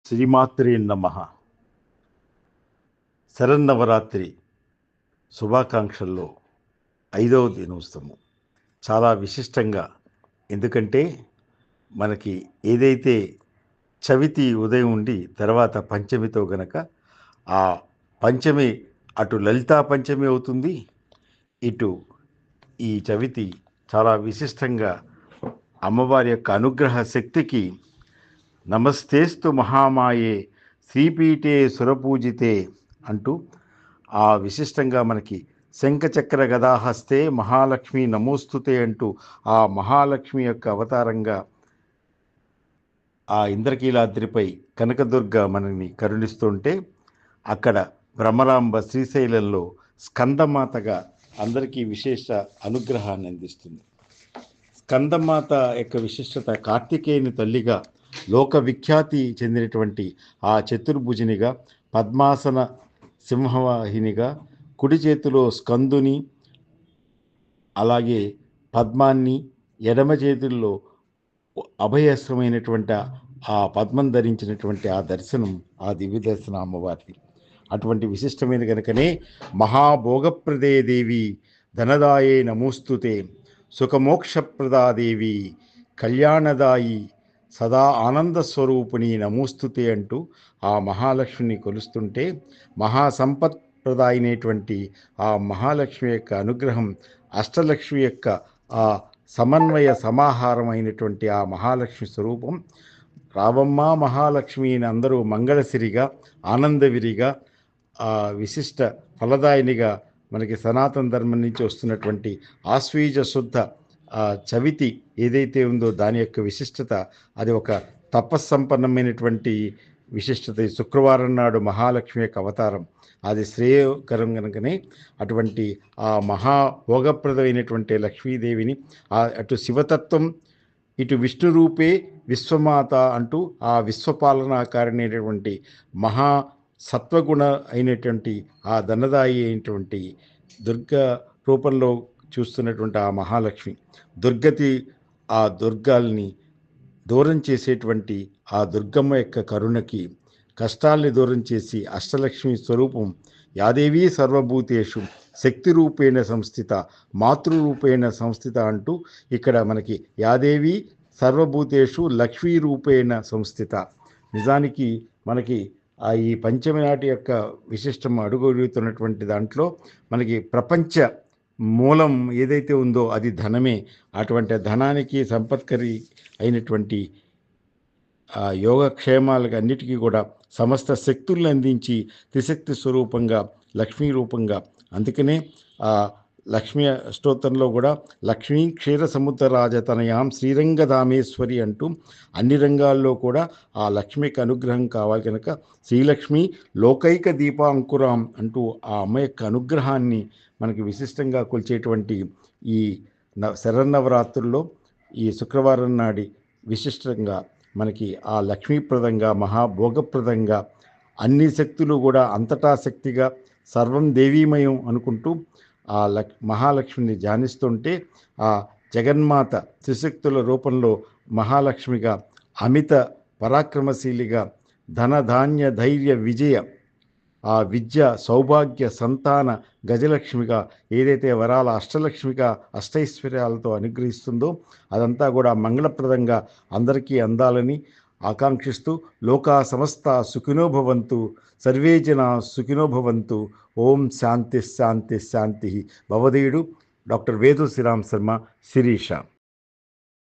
శ్రీమాత్రే నమః. శరన్నవరాత్రి శుభాకాంక్షల్లో 5వ దినోత్సవం చాలా విశిష్టంగా, ఎందుకంటే మనకి ఏదైతే చవితి ఉదయం ఉండి తర్వాత పంచమితో గనక ఆ పంచమి అటు లలితా పంచమి అవుతుంది, ఇటు ఈ చవితి చాలా విశిష్టంగా అమ్మవారి యొక్క అనుగ్రహ శక్తికి నమస్తేస్తు మహామాయే శ్రీపీఠే సురపూజితే అంటూ ఆ విశిష్టంగా మనకి శంఖచక్ర గదాహస్తే మహాలక్ష్మి నమోస్తుతే అంటూ ఆ మహాలక్ష్మి యొక్క అవతారంగా ఆ ఇంద్రకీలాద్రిపై కనకదుర్గ మనల్ని కరుణిస్తుంటే, అక్కడ భ్రమరాంబ శ్రీశైలంలో స్కందమాతగా అందరికీ విశేష అనుగ్రహాన్ని అందిస్తుంది. స్కందమాత యొక్క విశిష్టత కార్తికేయుని తల్లిగా లోక విఖ్యాతి చెందినటువంటి ఆ చతుర్భుజనిగా, పద్మాసన సింహవాహినిగా, కుడి చేతిలో స్కందుని, అలాగే పద్మాన్ని, ఎడమ చేతుల్లో అభయస్త్రమైనటువంటి ఆ పద్మం ధరించినటువంటి ఆ దర్శనం, ఆ దివ్య దర్శనం అమ్మవారిది. అటువంటి విశిష్టమైన కనుకనే మహాభోగప్రదే దేవి ధనదాయే నమోస్తుతే, సుఖమోక్షప్రదాదేవి కళ్యాణదాయి సదా ఆనంద స్వరూపిణి నమోస్తుతే అంటూ ఆ మహాలక్ష్మిని కొలుస్తుంటే, మహాసంపత్ప్రదాయినటువంటి ఆ మహాలక్ష్మి యొక్క అనుగ్రహం, అష్టలక్ష్మి యొక్క ఆ సమన్వయ సమాహారం అయినటువంటి ఆ మహాలక్ష్మి స్వరూపం రావమ్మ మహాలక్ష్మి అని అందరూ మంగళసిరిగా, ఆనందవిరిగా, ఆ విశిష్ట ఫలదాయినిగా మనకి సనాతన ధర్మం నుంచి వస్తున్నటువంటి ఆశ్వీజ శుద్ధ చవితి ఏదైతే ఉందో దాని యొక్క విశిష్టత, అది ఒక తపస్సంపన్నమైనటువంటి విశిష్టత. శుక్రవారం నాడు మహాలక్ష్మి యొక్క అవతారం, అది శ్రేయకరం కనుకనే అటువంటి ఆ మహాభోగప్రదమైనటువంటి లక్ష్మీదేవిని అటు శివతత్వం, ఇటు విష్ణు రూపే విశ్వమాత అంటూ ఆ విశ్వపాలనాకారిణైనటువంటి మహా సత్వగుణ అయినటువంటి ఆ ధనదాయి అయినటువంటి దుర్గా రూపంలో చూస్తున్నటువంటి ఆ మహాలక్ష్మి దుర్గతి, ఆ దుర్గాల్ని దూరం చేసేటువంటి ఆ దుర్గమ్మ యొక్క కరుణకి కష్టాల్ని దూరం చేసి అష్టలక్ష్మి స్వరూపం యాదేవీ సర్వభూతేషు శక్తి రూపేణ సంస్థిత మాతృరూపేణ సంస్థిత అంటూ ఇక్కడ మనకి యాదేవి సర్వభూతేషు లక్ష్మీ రూపేణ సంస్థిత. నిజానికి మనకి ఈ పంచమి నాటి యొక్క విశిష్టం అడుగుతున్నటువంటి దాంట్లో మనకి ప్రపంచ మూలం ఏదైతే ఉందో అది ధనమే. అటువంటి ధనానికి సంపత్కరి అయినటువంటి యోగక్షేమాలకు అన్నిటికీ కూడా సమస్త శక్తులను అందించి త్రిశక్తి స్వరూపంగా లక్ష్మీ రూపంగా, అందుకనే ఆ లక్ష్మీ స్తోత్రంలో కూడా లక్ష్మీ క్షీర సముద్ర రాజతనయాం శ్రీరంగధామేశ్వరి అంటూ అన్ని రంగాల్లో కూడా ఆ లక్ష్మికి అనుగ్రహం కావాలి కనుక శ్రీలక్ష్మి లోకైక దీపాంకురాం అంటూ ఆ అమ్మ యొక్క అనుగ్రహాన్ని మనకి విశిష్టంగా కొలిచేటువంటి ఈ శరన్నవరాత్రుల్లో ఈ శుక్రవారం నాడి విశిష్టంగా మనకి ఆ లక్ష్మీప్రదంగా, మహాభోగప్రదంగా, అన్ని శక్తులు కూడా అంతటా శక్తిగా సర్వం దేవీమయం అనుకుంటూ ఆ మహాలక్ష్మిని ధ్యానిస్తుంటే ఆ జగన్మాత త్రిశక్తుల రూపంలో మహాలక్ష్మిగా, అమిత పరాక్రమశీలిగా, ధనధాన్య ధైర్య విజయ, ఆ విద్య సౌభాగ్య సంతాన గజలక్ష్మిగా, ఏదైతే వరాల అష్టలక్ష్మిగా అష్టైశ్వర్యాలతో అనుగ్రహిస్తుందో అదంతా కూడా మంగళప్రదంగా అందరికీ అందాలని ఆకాంక్షిస్తూ లోకా సమస్త సుఖినో భవంతు, సర్వే జనా సుఖినో భవంతు. ఓం శాంతి శాంతి శాంతి. భవదీయుడు డాక్టర్ వేదు శ్రీరామ్ శర్మ, శిరీష.